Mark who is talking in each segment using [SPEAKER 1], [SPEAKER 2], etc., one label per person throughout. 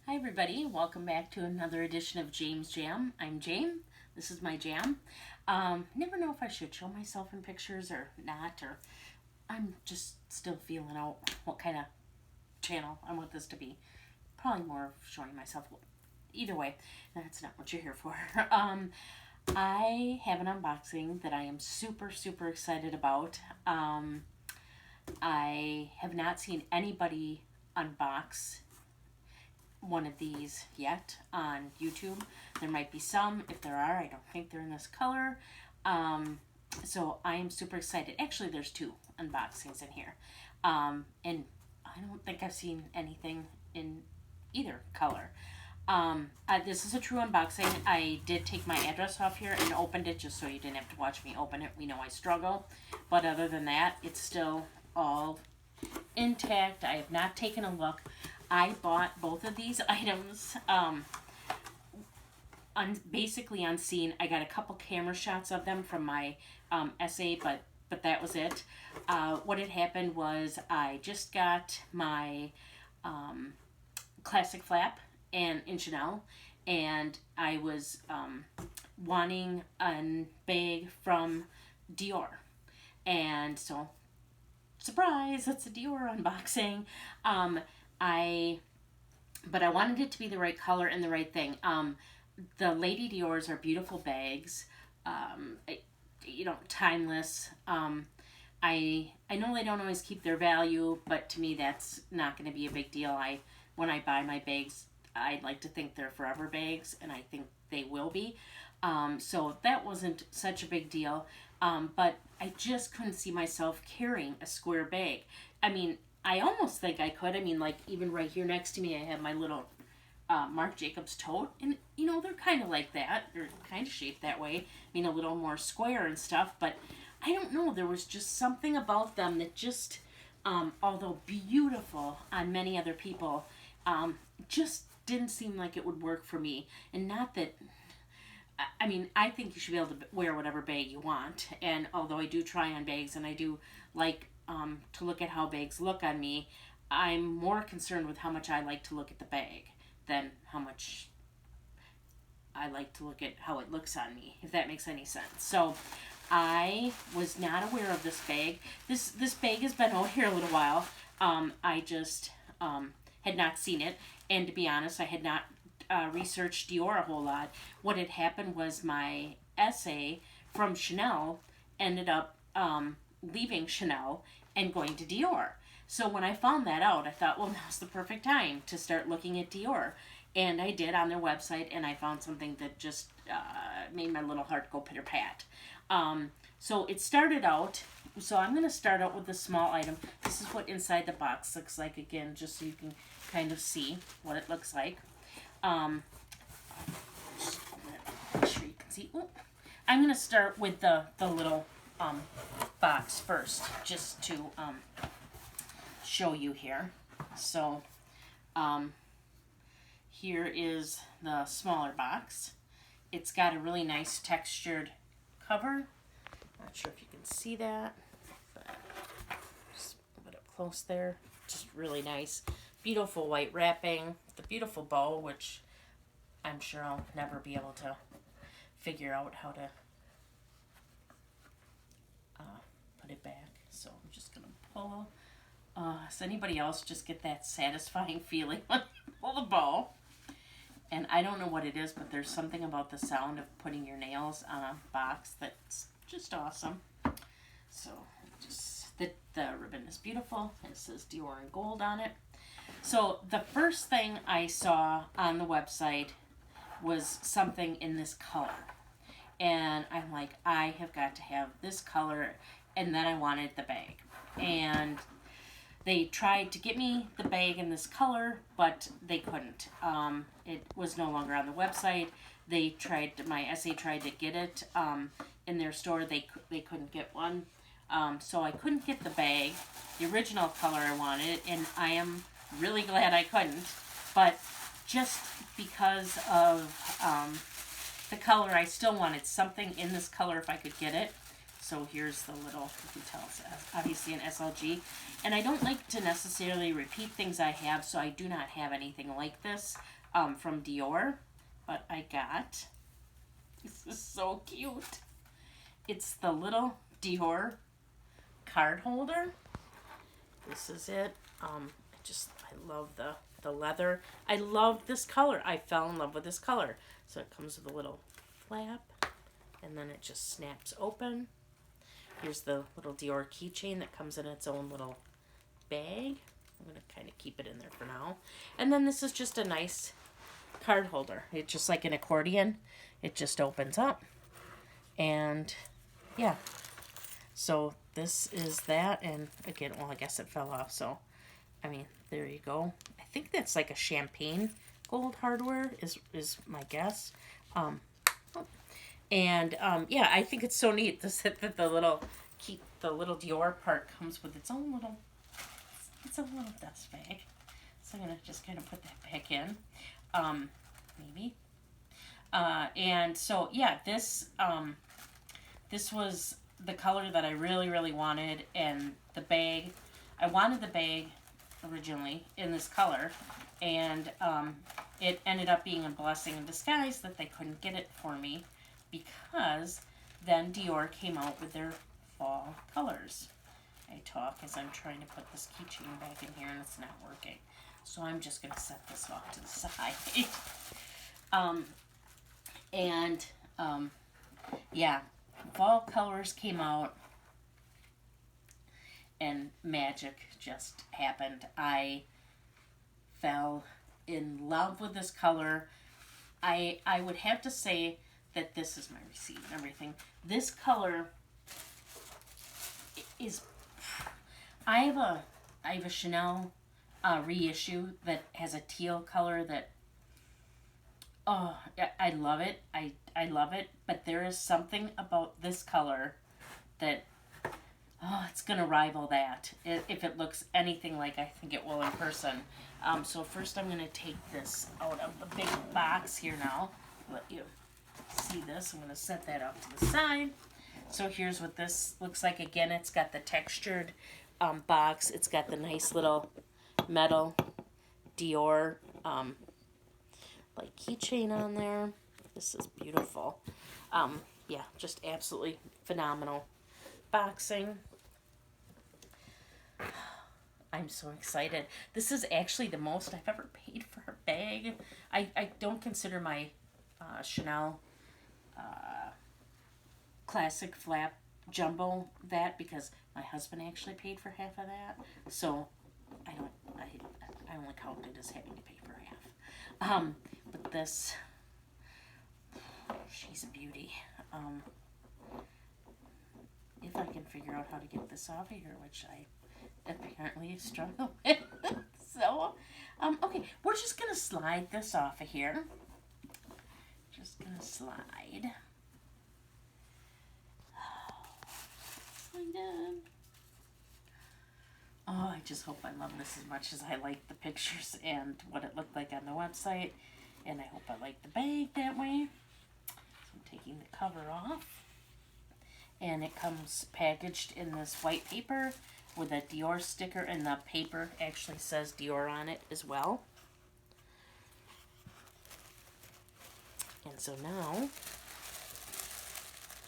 [SPEAKER 1] Hi everybody, welcome back to another edition of James Jam. I'm Jame. This is my jam. Never know if I should show myself in pictures or not, or I'm just still feeling out what kind of channel I want this to be. Probably more of showing myself. Either way, that's not what you're here for. I have an unboxing that I am super excited about. I have not seen anybody unbox one of these yet on YouTube. There might be some. If there are, I don't think they're in this color. So I am super excited. Actually, there's two unboxings in here. And I don't think I've seen anything in either color. This is a true unboxing. I did take my address off here and opened it just so you didn't have to watch me open it. We know I struggle. But other than that, it's still all intact. I have not taken a look. I bought both of these items basically unseen. I got a couple camera shots of them from my essay, but that was it. What had happened was I just got my classic flap and in Chanel, and I was wanting a bag from Dior, and so surprise, it's a Dior unboxing. But I wanted it to be the right color and the right thing. The Lady Dior's are beautiful bags, timeless. I know they don't always keep their value, but to me that's not going to be a big deal. When I buy my bags, I'd like to think they're forever bags, and I think they will be. So that wasn't such a big deal. But I just couldn't see myself carrying a square bag. I mean, I almost think I could. I mean, like, even right here next to me, I have my little Marc Jacobs tote. And, they're kind of like that. They're kind of shaped that way. I mean, a little more square and stuff. But I don't know. There was just something about them that just, although beautiful on many other people, just didn't seem like it would work for me. And not that... I mean, I think you should be able to wear whatever bag you want. And although I do try on bags and I do like to look at how bags look on me, I'm more concerned with how much I like to look at the bag than how much I like to look at how it looks on me, if that makes any sense. So I was not aware of this bag. This bag has been out here a little while. I just had not seen it. And to be honest, I had not researched Dior a whole lot. What had happened was my essay from Chanel ended up leaving Chanel and going to Dior. So when I found that out, I thought, well, now's the perfect time to start looking at Dior. And I did on their website, and I found something that just made my little heart go pitter-pat. So it started out, so I'm going to start out with the small item. This is what inside the box looks like, again, just so you can kind of see what it looks like. Make sure you can see. Ooh. I'm going to start with the little box first, just to show you here. So here is the smaller box. It's got a really nice textured cover. Not sure if you can see that, but just put it close there. Just really nice. Beautiful white wrapping, the beautiful bow, which I'm sure I'll never be able to figure out how to put it back. So I'm just going to pull. Does anybody else just get that satisfying feeling when you pull the bow? And I don't know what it is, but there's something about the sound of putting your nails on a box that's just awesome. So just the ribbon is beautiful. It says Dior in gold on it. So the first thing I saw on the website was something in this color. And I'm like, I have got to have this color. And then I wanted the bag. And they tried to get me the bag in this color, but they couldn't. It was no longer on the website. My essay tried to get it in their store. They couldn't get one. So I couldn't get the bag, the original color I wanted, and I am really glad I couldn't. But just because of the color, I still wanted something in this color if I could get it. So here's the little, you can tell it's obviously an SLG. And I don't like to necessarily repeat things I have, so I do not have anything like this from Dior. But I got, this is so cute. It's the little Dior card holder. This is it. I love the leather. I love this color. I fell in love with this color. So it comes with a little flap, and then it just snaps open. Here's the little Dior keychain that comes in its own little bag. I'm going to kind of keep it in there for now. And then this is just a nice card holder. It's just like an accordion. It just opens up. And yeah. So this is that. And again, well, I guess it fell off. So, I mean, there you go. I think that's like a champagne gold hardware is my guess. Yeah, I think it's so neat that the little Dior part comes with its own little dust bag. So I'm gonna just kind of put that back in, maybe. And so yeah, this was the color that I really wanted, and the bag. I wanted the bag originally in this color, and it ended up being a blessing in disguise that they couldn't get it for me, because then Dior came out with their fall colors. I talk as I'm trying to put this keychain back in here and it's not working. So I'm just going to set this off to the side. Yeah, fall colors came out and magic just happened. I fell in love with this color. I would have to say that this is my receipt and everything. This color is, I have a Chanel reissue that has a teal color that, oh, I love it. I love it. But there is something about this color that, oh, it's going to rival that if it looks anything like I think it will in person. So first I'm going to take this out of the big box here now. Let you see this. I'm going to set that up to the side. So here's what this looks like. Again, it's got the textured box. It's got the nice little metal Dior like keychain on there. This is beautiful. Yeah, just absolutely phenomenal boxing. I'm so excited. This is actually the most I've ever paid for a bag. I don't consider my Chanel classic flap jumbo that, because my husband actually paid for half of that. So I only count it as having to pay for half. But this, she's a beauty. If I can figure out how to get this off of here, which I apparently struggle with. So, okay, we're just gonna slide this off of here. Just gonna slide. Oh, I just hope I love this as much as I like the pictures and what it looked like on the website. And I hope I like the bag that way. So I'm taking the cover off. And it comes packaged in this white paper with a Dior sticker, and the paper actually says Dior on it as well. And so now,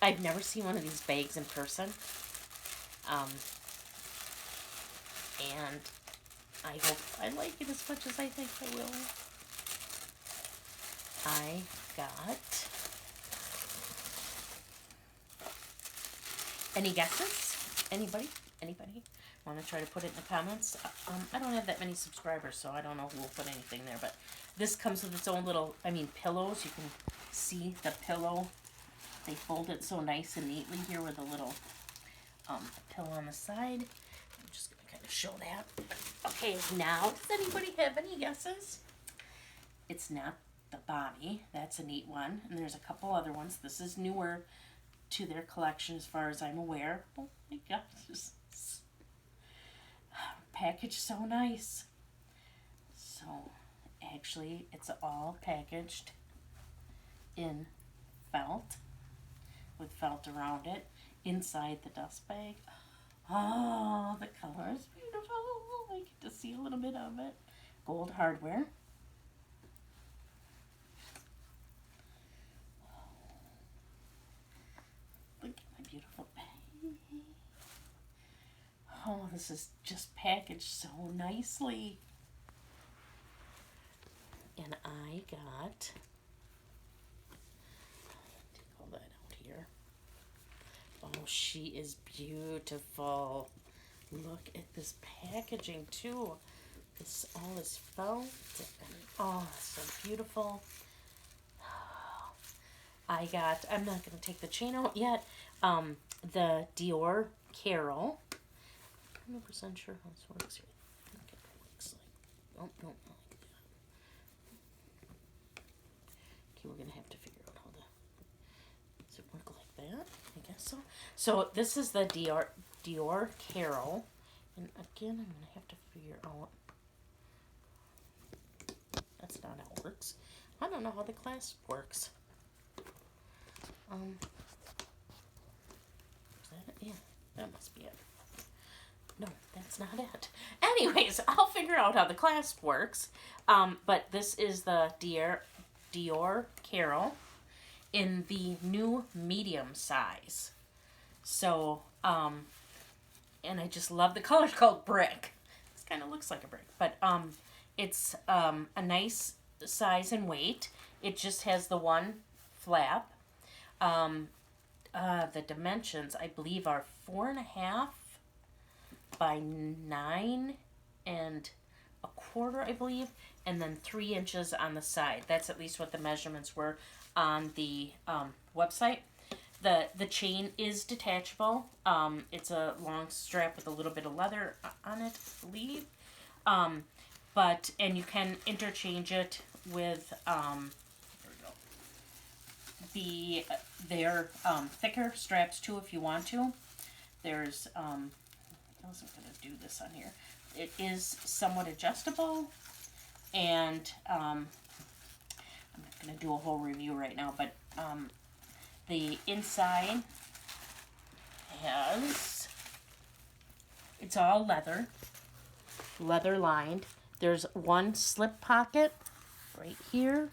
[SPEAKER 1] I've never seen one of these bags in person. And I hope I like it as much as I think I will. I got, any guesses? Anybody? Want to try to put it in the comments? I don't have that many subscribers, so I don't know who will put anything there, but this comes with its own little, pillows. You can see the pillow. They fold it so nice and neatly here with a little pillow on the side. I'm just going to kind of show that. Okay, now, does anybody have any guesses? It's not the Bonnie. That's a neat one. And there's a couple other ones. This is newer to their collection as far as I'm aware. Oh my gosh, this is packaged so nice. So, actually, it's all packaged in felt, with felt around it. inside the dust bag. Oh, the color is beautiful. I get to see a little bit of it. Gold hardware. Look at my beautiful bag. Oh, this is just packaged so nicely. And I got, take all that out here. Oh, she is beautiful. Look at this packaging too. This all is felt. And, oh, so beautiful. I got, I'm not going to take the chain out yet, the Dior Caro. I'm not 100% sure how this works here. I think it looks like, oh, no, not like that. Okay, we're going to have to figure out how to, does it work like that? I guess so. So this is the Dior Caro. And again, I'm going to have to figure out, that's not how it works. I don't know how the clasp works. Is that it? Yeah, that must be it. No, that's not it. Anyways, I'll figure out how the clasp works. But this is the Dior Caro in the new medium size. So, and I just love the color. It's called brick. This kind of looks like a brick, but it's a nice size and weight. It just has the one flap. The dimensions, I believe, are 4.5 by 9 1/4, I believe, and then 3 inches on the side. That's at least what the measurements were on the website. The chain is detachable. It's a long strap with a little bit of leather on it, I believe. And you can interchange it with their thicker straps too if you want to. There's I wasn't going to do this on here. It is somewhat adjustable, and I'm not going to do a whole review right now, but the inside has, it's all leather lined. There's one slip pocket right here.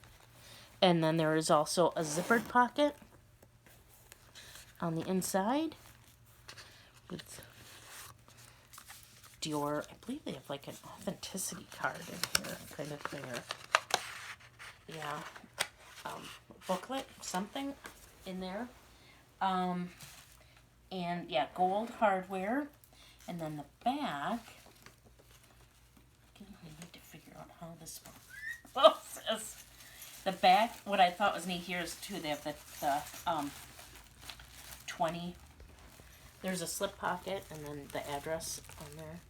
[SPEAKER 1] And then there is also a zippered pocket on the inside with Dior. I believe they have like an authenticity card in here, kind of thing. Or, yeah, booklet, something in there. And yeah, gold hardware. And then the back, again, I need to figure out how this closes. The back, what I thought was neat here is too, they have the 20, there's a slip pocket and then the address on there,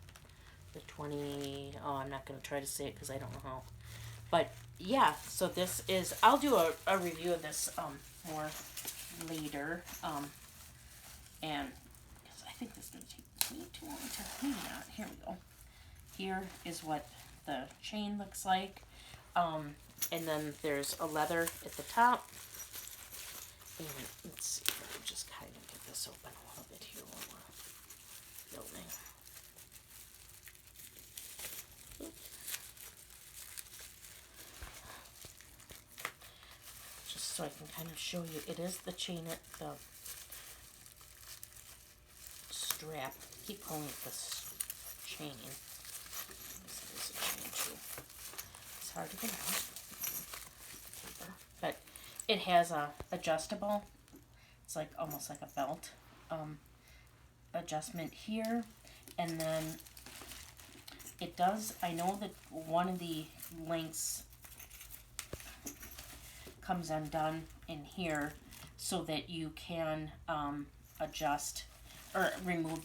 [SPEAKER 1] the 20, oh, I'm not going to try to say it because I don't know how, but yeah, so this is, I'll do a review of this more later, and because I think this is going to take me too long to, maybe not, here we go. Here is what the chain looks like. And then there's a leather at the top. And let's see, let me just kind of get this open a little bit here while we're building. Just so I can kind of show you, it is the chain at the strap. I keep calling it the chain. This is a chain too. It's hard to get out. But it has a adjustable, it's like almost like a belt adjustment here, and then it does, I know that one of the links comes undone in here so that you can adjust or remove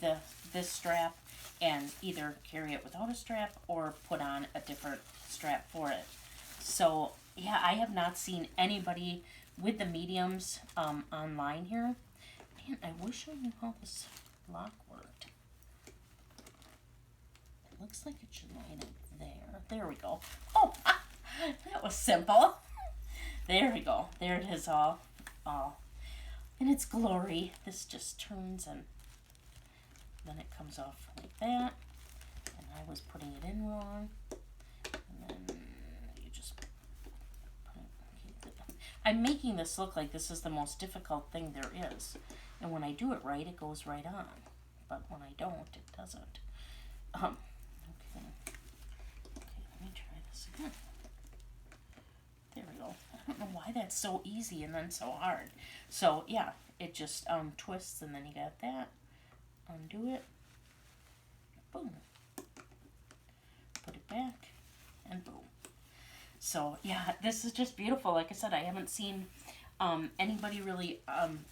[SPEAKER 1] this strap and either carry it without a strap or put on a different strap for it. So yeah, I have not seen anybody with the mediums online here. Man, I wish I knew how this lock worked. It looks like it should line up there. There we go. Oh, that was simple. There we go. There it is all. in its glory. This just turns and then it comes off like that. And I was putting it in wrong. And then you just put it. I'm making this look like this is the most difficult thing there is. And when I do it right, it goes right on. But when I don't, it doesn't. Okay. Okay, let me try this again. There we go. I don't know why that's so easy and then so hard. So yeah, it just twists and then you got that. Undo it. Boom. Put it back and boom. So yeah, this is just beautiful. Like I said, I haven't seen anybody really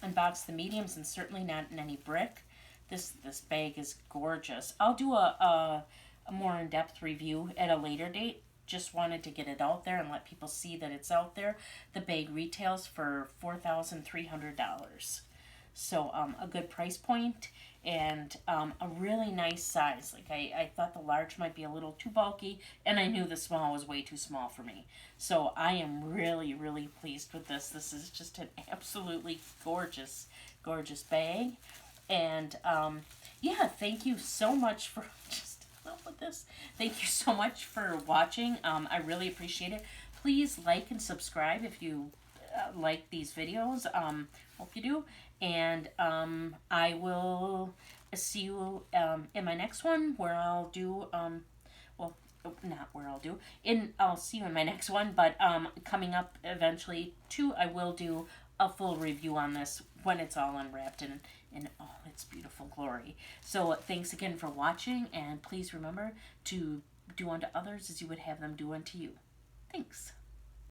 [SPEAKER 1] unbox the mediums, and certainly not in any brick. This bag is gorgeous. I'll do a more in-depth review at a later date. Just wanted to get it out there and let people see that it's out there. The bag retails for $4,300. So a good price point and a really nice size. Like I thought the large might be a little too bulky, and I knew the small was way too small for me. So I am really, really pleased with this. This is just an absolutely gorgeous, gorgeous bag. And yeah, thank you so much for just with this. Thank you so much for watching. I really appreciate it. Please like and subscribe if you like these videos. Hope you do. And I will see you in my next one where I'll do, well, not where I'll do, I'll see you in my next one, but coming up eventually too, I will do a full review on this when it's all unwrapped in all its beautiful glory. So thanks again for watching, and please remember to do unto others as you would have them do unto you. Thanks.